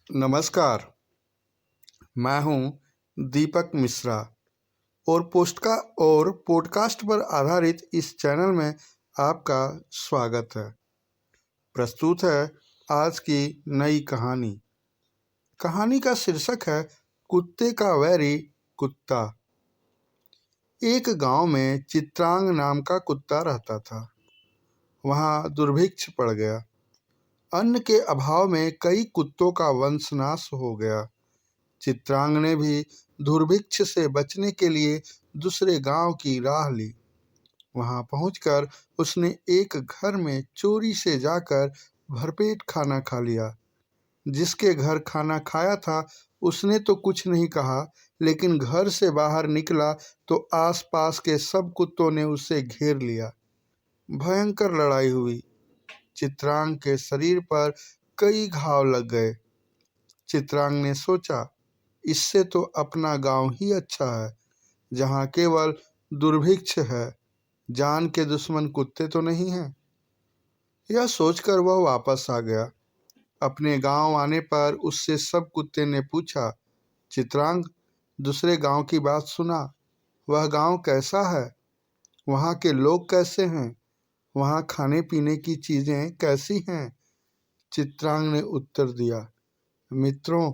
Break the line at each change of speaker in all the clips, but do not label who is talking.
नमस्कार, मैं हूं दीपक मिश्रा और पॉडकास्ट पर आधारित इस चैनल में आपका स्वागत है। प्रस्तुत है आज की नई कहानी। कहानी का शीर्षक है कुत्ते का वैरी कुत्ता। एक गांव में चित्रांग नाम का कुत्ता रहता था। वहां दुर्भिक्ष पड़ गया। अन्न के अभाव में कई कुत्तों का वंशनाश हो गया। चित्रांग ने भी दुर्भिक्ष से बचने के लिए दूसरे गांव की राह ली। वहां पहुंचकर उसने एक घर में चोरी से जाकर भरपेट खाना खा लिया। जिसके घर खाना खाया था उसने तो कुछ नहीं कहा, लेकिन घर से बाहर निकला तो आसपास के सब कुत्तों ने उसे घेर लिया। भयंकर लड़ाई हुई। चित्रांग के शरीर पर कई घाव लग गए। चित्रांग ने सोचा, इससे तो अपना गांव ही अच्छा है, जहां केवल दुर्भिक्ष है, जान के दुश्मन कुत्ते तो नहीं हैं। यह सोचकर वह वापस आ गया। अपने गांव आने पर उससे सब कुत्ते ने पूछा, चित्रांग, दूसरे गांव की बात सुना? वह गांव कैसा है? वहां के लोग कैसे हैं? वहां खाने पीने की चीजें कैसी हैं? चित्रांग ने उत्तर दिया, मित्रों,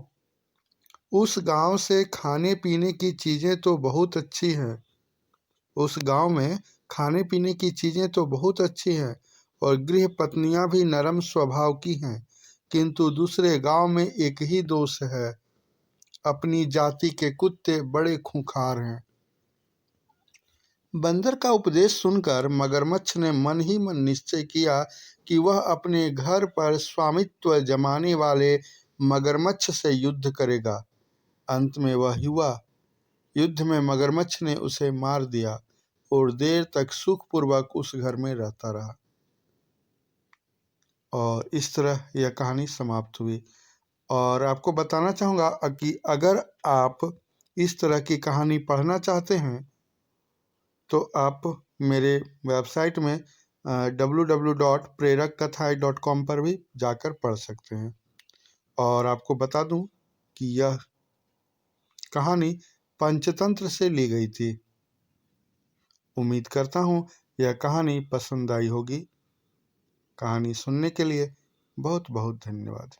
उस गांव से खाने पीने की चीजें तो बहुत अच्छी हैं। उस गांव में खाने पीने की चीजें तो बहुत अच्छी हैं और गृह पत्नियां भी नरम स्वभाव की हैं, किंतु दूसरे गांव में एक ही दोष है, अपनी जाति के कुत्ते बड़े खूंखार हैं। बंदर का उपदेश सुनकर मगरमच्छ ने मन ही मन निश्चय किया कि वह अपने घर पर स्वामित्व जमाने वाले मगरमच्छ से युद्ध करेगा। अंत में वह हुआ। युद्ध में मगरमच्छ ने उसे मार दिया और देर तक सुखपूर्वक उस घर में रहता रहा। और इस तरह यह कहानी समाप्त हुई। और आपको बताना चाहूँगा कि अगर आप इस तरह की कहानी पढ़ना चाहते हैं तो आप मेरे वेबसाइट में www.prerakkathaएं.com पर भी जाकर पढ़ सकते हैं। और आपको बता दूं कि यह कहानी पंचतंत्र से ली गई थी। उम्मीद करता हूँ यह कहानी पसंद आई होगी। कहानी सुनने के लिए बहुत बहुत धन्यवाद।